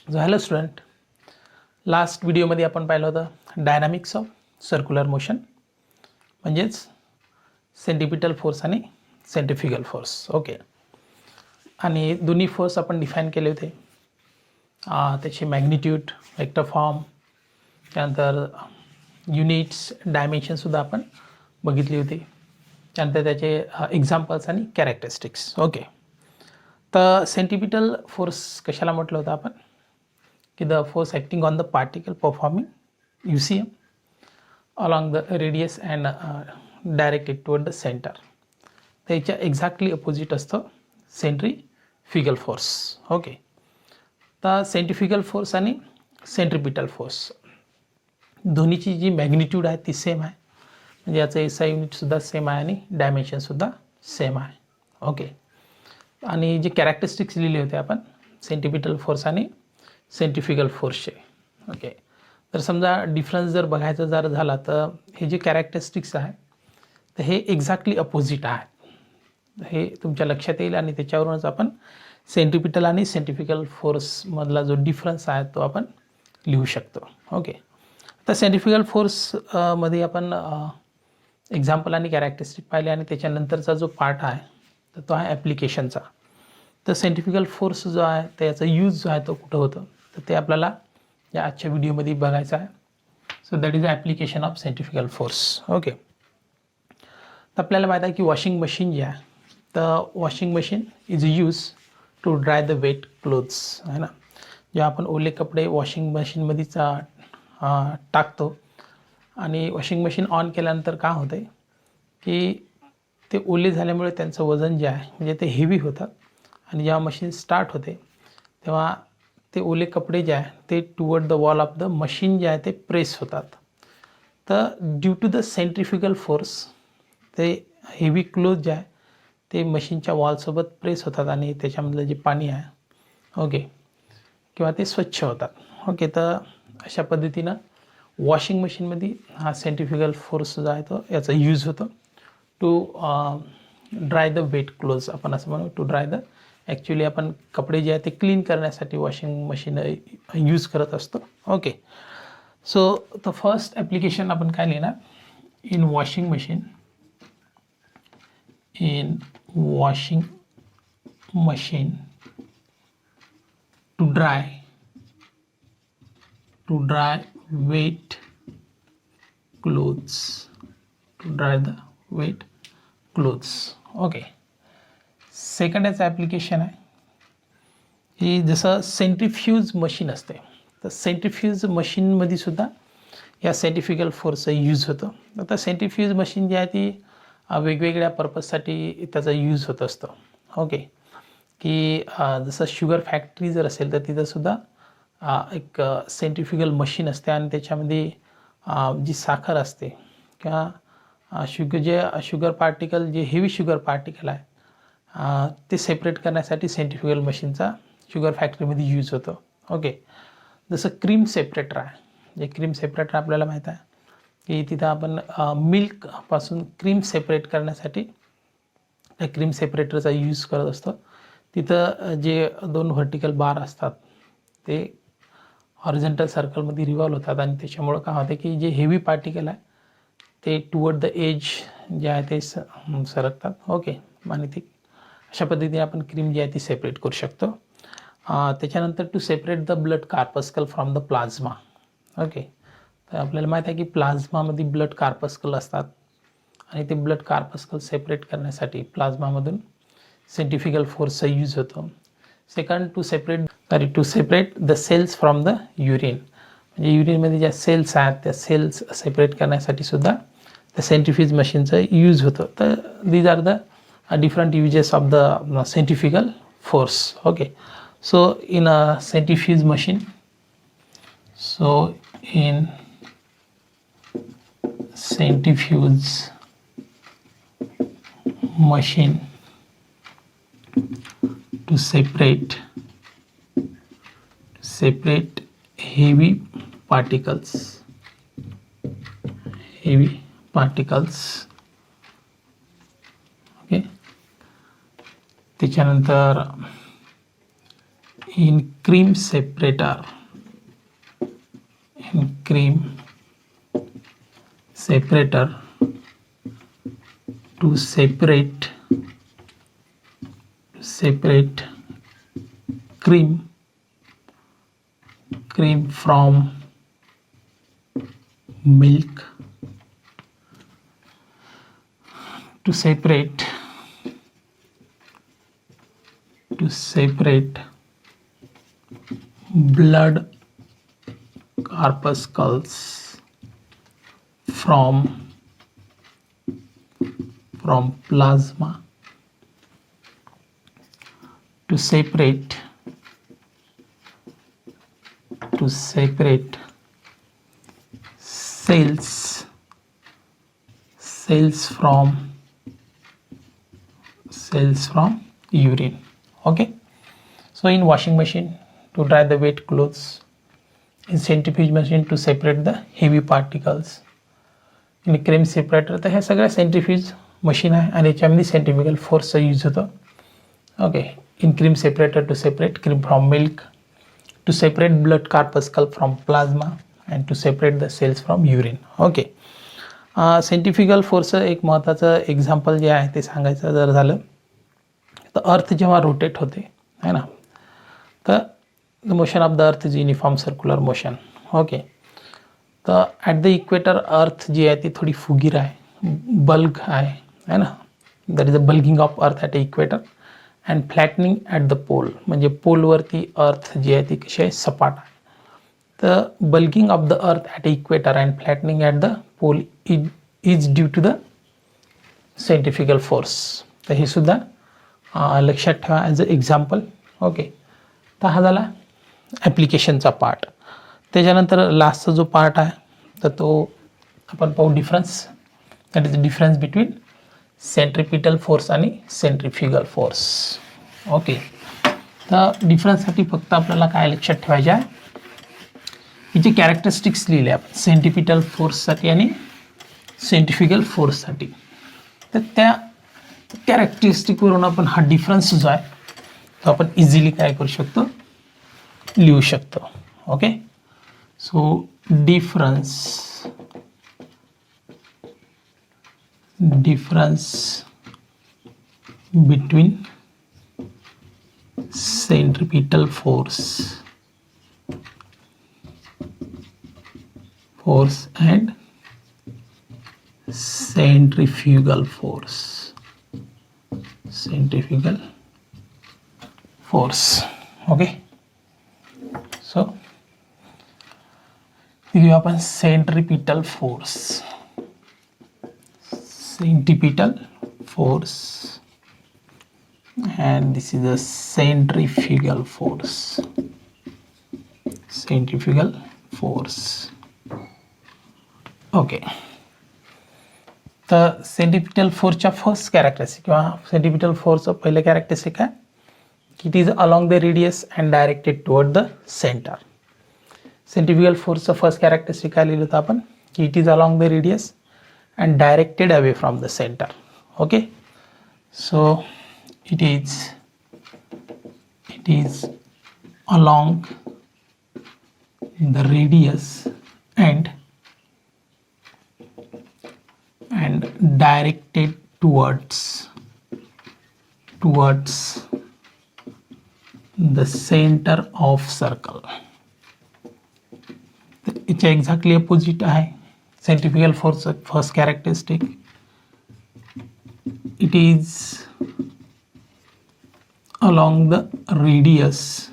Hello student, last व्हिडिओमध्ये आपण पाहिलं होतं डायनामिक्स ऑफ सर्क्युलर मोशन, म्हणजेच सेंट्रिपिटल फोर्स आणि सेंट्रिफ्युगल फोर्स. ओके, आणि दोन्ही फोर्स आपण डिफाईन केले होते. त्याचे मॅग्निट्यूड, वेक्टर फॉर्म, त्यानंतर युनिट्स, डायमेन्शनसुद्धा आपण बघितली होती. त्यानंतर त्याचे एक्झाम्पल्स आणि कॅरेक्टरिस्टिक्स. ओके, तर सेंट्रिपिटल फोर्स कशाला म्हटलं होतं आपण की the force acting on the particle performing UCM along the radius and directed toward the center. त्याच्या एक्झॅक्टली अपोजिट असतं सेंट्रिफ्युगल फोर्स. ओके, तर सेंट्रिफ्युगल फोर्स आणि सेंट्रिपिटल फोर्स दोन्हीची जी मॅग्निट्यूड आहे ती सेम आहे, म्हणजे याचं एसआय युनिटसुद्धा सेम आहे आणि डायमेन्शनसुद्धा सेम आहे. ओके, आणि जे कॅरेक्टरिस्टिक्स लिहिले होते आपण सेंट्रिपिटल फोर्स आणि सेंट्रिफ्युगल फोर्सचे. ओके, तर समजा डिफरन्स जर बघायचा जर झाला तर हे जे कॅरेक्टरिस्टिक्स आहे तर हे एक्झॅक्टली अपोजिट आहेत, हे तुमच्या लक्षात येईल आणि त्याच्यावरूनच आपण सेंट्रिपिटल आणि सेंट्रिफ्युगल फोर्समधला जो डिफरन्स आहे तो आपण लिहू शकतो. ओके, तर सेंट्रिफ्युगल फोर्समध्ये आपण एक्झाम्पल आणि कॅरेक्टरिस्टिक पाहिले आणि त्याच्यानंतरचा जो पार्ट आहे तर तो आहे ॲप्लिकेशनचा. तर सेंट्रिफ्युगल फोर्स जो आहे त्याचा यूज जो आहे तो कुठं होतं तर ते आपल्याला या आजच्या व्हिडिओमध्ये बघायचं आहे. So that is the application of centrifugal force. Okay, तर आपल्याला माहीत आहे की वॉशिंग मशीन जे आहे तर washing machine is use to dry the wet clothes, आहे ना. जेव्हा आपण ओले कपडे वॉशिंग मशीनमध्येच टाकतो आणि वॉशिंग मशीन ऑन केल्यानंतर काय होतं आहे की ते ओले झाल्यामुळे त्यांचं वजन जे आहे म्हणजे ते हेवी होतात आणि जेव्हा मशीन स्टार्ट होते तेव्हा ते ओले कपडे जे आहे ते toward the wall of the machine जे आहे ते प्रेस होतात. तर due to the centrifugal force ते हेवी क्लोथ जे आहे ते मशीनच्या वॉलसोबत प्रेस होतात आणि त्याच्यामधलं जे पाणी आहे ओके किंवा ते स्वच्छ होतात. ओके, तर अशा पद्धतीनं वॉशिंग मशीनमध्ये हा सेंट्रिफ्युगल फोर्स जो आहे तो याचा यूज होतो to dry the wet clothes. आपण असं म्हणू टू ड्राय द, ॲक्च्युली आपण कपडे जे आहे ते क्लीन करण्यासाठी वॉशिंग मशीन यूज करत असतो. Okay, so the first application आपण काय लिहिणार in washing machine. In washing machine to dry wet clothes, to dry the wet clothes. Okay, second याचं ॲप्लिकेशन आहे की जसं सेंट्रिफ्यूज मशीन असते तर सेंट्रिफ्यूज मशीनमध्ये सुद्धा या सेंट्रिफ्युगल फोर्सचा यूज होतो. आता सेंट्रिफ्यूज मशीन जी आहे ती वेगवेगळ्या पर्पजसाठी त्याचा यूज होत असतो. ओके, की जसं शुगर फॅक्टरी जर असेल तर तिथंसुद्धा एक सेंट्रिफ्युगल मशीन असते आणि त्याच्यामध्ये जी साखर असते किंवा शुगर पार्टिकल जे हेवी शुगर पार्टिकल आहे ते सेपरेट करण्यासाठी सेंट्रिफ्युगल मशीनचा शुगर फॅक्टरीमध्ये यूज होतो. ओके, जसं क्रीम सेपरेटर आहे, जे क्रीम सेपरेटर आपल्याला माहीत आहे की तिथं आपण मिल्कपासून क्रीम सेपरेट करण्यासाठी त्या क्रीम सेपरेटरचा यूज करत असतो. तिथं जे दोन व्हर्टिकल बार असतात ते हॉरिझॉन्टल सर्कलमध्ये रिव्हॉल्व होतात आणि त्याच्यामुळं काय होतं की जे हेवी पार्टिकल आहे ते टुवर्ड द एज जे आहे ते सरकतात. ओके, आणि ती अशा पद्धतीने आपण क्रीम जी आहे ती सेपरेट करू शकतो. त्याच्यानंतर to separate the blood corpuscle from the plasma. Okay, तर आपल्याला माहीत आहे की प्लाझ्मामध्ये ब्लड कार्पस्कल असतात आणि ते ब्लड कार्पस्कल सेपरेट करण्यासाठी प्लाझ्मामधून सेंट्रिफ्युगल फोर्सचा यूज होतो. Second to separate the cells from the urine, म्हणजे युरिनमध्ये ज्या सेल्स आहेत त्या सेल्स सेपरेट करण्यासाठी सुद्धा त्या सेंट्रिफ्यूज मशीनचा यूज होतो. तर these are the different uses of the centrifugal force. Okay, so in a centrifuge machine, so in centrifuge machine to separate heavy particles, okay, त्याच्यानंतर in cream separator, in cream separator to separate cream from milk, to separate blood corpuscles from plasma, to separate cells from urine. Okay, so in washing machine to dry the wet clothes, in centrifuge machine to separate the heavy particles, in cream separator. तर हे सगळं centrifuge machine आहे आणि याच्यामध्ये centrifugal फोर्सचा use होतो. Okay, in cream separator to separate cream from milk, to separate blood corpuscle from plasma and to separate the cells from urine. Okay, centrifugal force एक महत्त्वाचं example जे आहे ते सांगायचं जर झालं तर अर्थ जेव्हा रोटेट होते है ना, तर the motion of the earth is uniform circular motion. Okay, तर ॲट द इक्वेटर अर्थ जी आहे ती थोडी फुगीर आहे, बल्ग आहे है ना. That is a bulging of earth at the equator and flattening at the pole. म्हणजे पोलवरती अर्थ जी आहे ती कशी आहे, सपाट आहे. तर bulging of the earth at equator and flattening at the pole is due to the centrifugal force. तर हे सुद्धा लक्षात ठेवा ॲज अ एक्झाम्पल. ओके, तर हा झाला ॲप्लिकेशनचा पार्ट. त्याच्यानंतर लास्टचा जो पार्ट आहे तर तो आपण पाहू difference. That is the difference between centripetal force आणि सेंट्रिफ्युगल फोर्स. ओके, तर डिफरन्ससाठी फक्त आपल्याला काय लक्षात ठेवायचे आहे, हिचे कॅरेक्टरिस्टिक्स लिहिले आपण सेंट्रिपिटल फोर्ससाठी आणि सेंट्रिफ्युगल फोर्ससाठी. तर त्या कॅरेक्टरिस्टिकवरून आपण हा डिफरन्स जो आहे तो आपण इझिली काय करू शकतो, लिहू शकतो. Okay, so difference between centripetal force and centrifugal force. Okay, so here आपण centripetal force and this is a centrifugal force. Okay, तर सेंट्रिपिटल फोर्सच्या फर्स्ट कॅरेक्टरिस्टिक किंवा सेंट्रिपिटल फोर्सचं पहिलं कॅरेक्टरिस्टिक आहे की it is along the radius and directed toward the centre. Centrifugal फोर्सचं first characteristic काय लिहिलं होतं आपण की it is along the radius and directed away from the center. Okay, so it is along the radius and directed towards the center of circle. it's exactly opposite आहे centrifugal force first characteristic. It is along the radius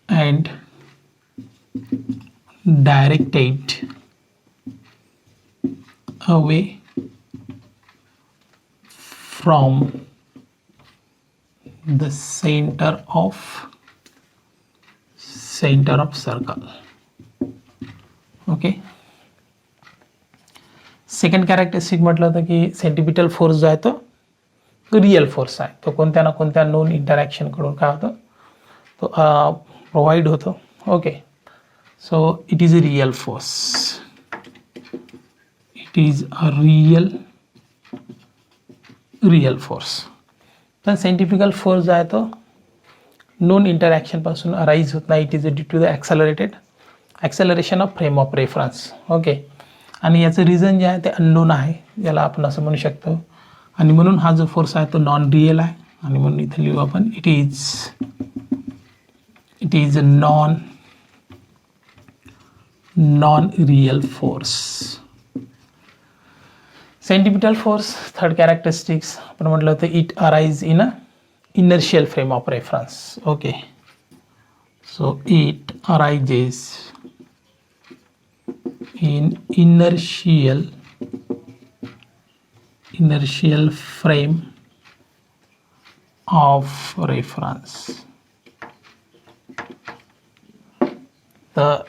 and directed away from the center of circle. Okay, second characteristic म्हटलं होतं की centripetal force जो आहे तो real force आहे. तो कोणत्या ना कोणत्या नोन इंटरॅक्शनकडून काय होतं तो प्रोव्हाइड होतो. Okay, so it is a real force. It is a real force. तर सेंट्रिफ्युगल फोर्स जो आहे तो नोन इंटरॅक्शनपासून अराईज होत नाही. It is due to the acceleration of frame of reference. Okay, आणि याचं रिझन जे आहे ते अननोन आहे, याला आपण असं म्हणू शकतो. आणि म्हणून हा जो फोर्स आहे तो नॉन रिअल आहे, आणि म्हणून इथे लिहू आपण it is a non real force. Centripetal force third characteristics आपण म्हटलं होतं it arise in a inertial frame of reference. Okay, so it arises in inertial frame of reference. तर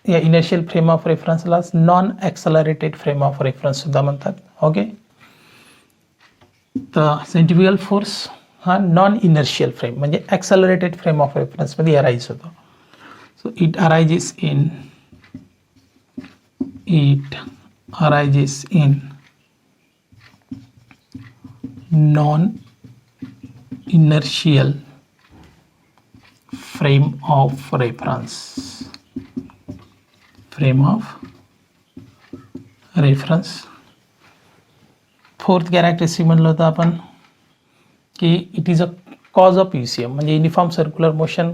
या inertial frame of reference ला non ॲक्सलरेटेड frame of reference सुद्धा म्हणतात. Okay, तर centrifugal force हा नॉन इनर्शियल फ्रेम म्हणजे ॲक्सलरेटेड frame of रेफरन्समध्ये arise होतो. So it arises in non inertial frame of reference. Fourth characteristic म्हणलं होतं आपण की it is a cause of UCM म्हणजे युनिफॉर्म सर्क्युलर मोशन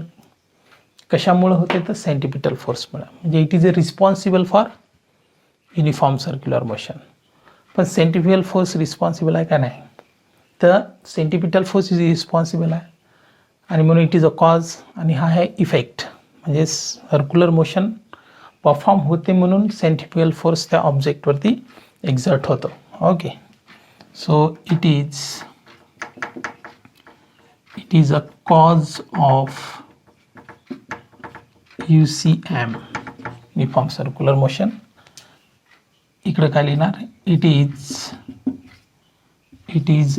कशामुळे होते तर सेंटिपिटल फोर्समुळे. म्हणजे it is a responsible for uniform circular motion. पण सेंट्रिफ्युगल फोर्स रिस्पॉन्सिबल आहे का नाही, तर सेंटिपिटल फोर्स इज रिस्पॉन्सिबल आहे, आणि म्हणून इट इज अ कॉज, आणि हा आहे इफेक्ट. म्हणजे सर्क्युलर मोशन परफॉर्म होते म्हणून सेंट्रिफ्युगल फोर्स त्या ऑब्जेक्टवरती एक्झर्ट होतो. Okay, so it is a cause of UCM uniform circular motion. इकडे काय लिहिणार, it is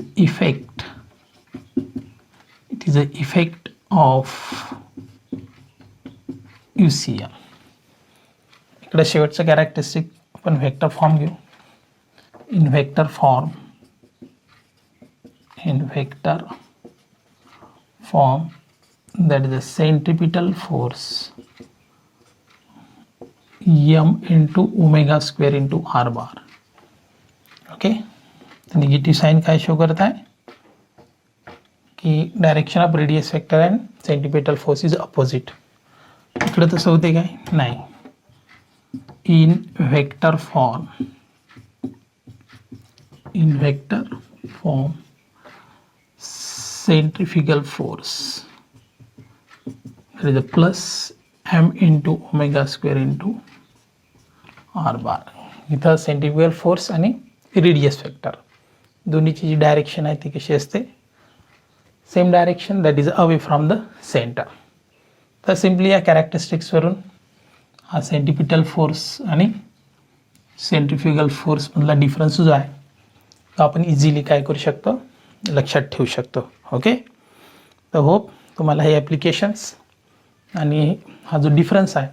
a effect of UCM. इकडे शेवटचं कॅरेक्टरिस्टिक आपण व्हेक्टर फॉर्म घेऊ. In vector form that is the centripetal force m into omega square into r bar. Okay, तो negative sign काय show करत आहे की direction of radius vector and centripetal force is opposite. इकडे तसं होते काय नाही. In vector form centrifugal force that is a plus m into omega square into r bar. इथं सेंट्रिफ्युगल फोर्स आणि रेडियस वेक्टर दोन्हीची जी डायरेक्शन आहे ती कशी असते, same direction, that is away from the centre. तर सिम्पली या कॅरेक्टरिस्टिक्सवरून हा सेंटिपिटल फोर्स आणि सेंट्रिफ्युगल फोर्समधला डिफरन्स जो आहे तो आपण इझिली काय करू शकतो, लक्षात ठेवू शकतो. ओके, तर होप तुम्हाला हे ॲप्लिकेशन्स आणि हा जो डिफरन्स आहे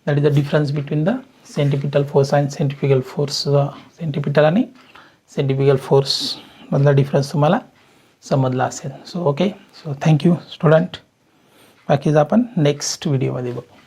that is the difference between the centripetal force and centrifugal force, centripetal आणि सेंट्रिफ्युगल फोर्समधला डिफरन्स तुम्हाला समजला असेल. So okay, so thank you student. बाकीचं आपण नेक्स्ट व्हिडिओमध्ये बघू.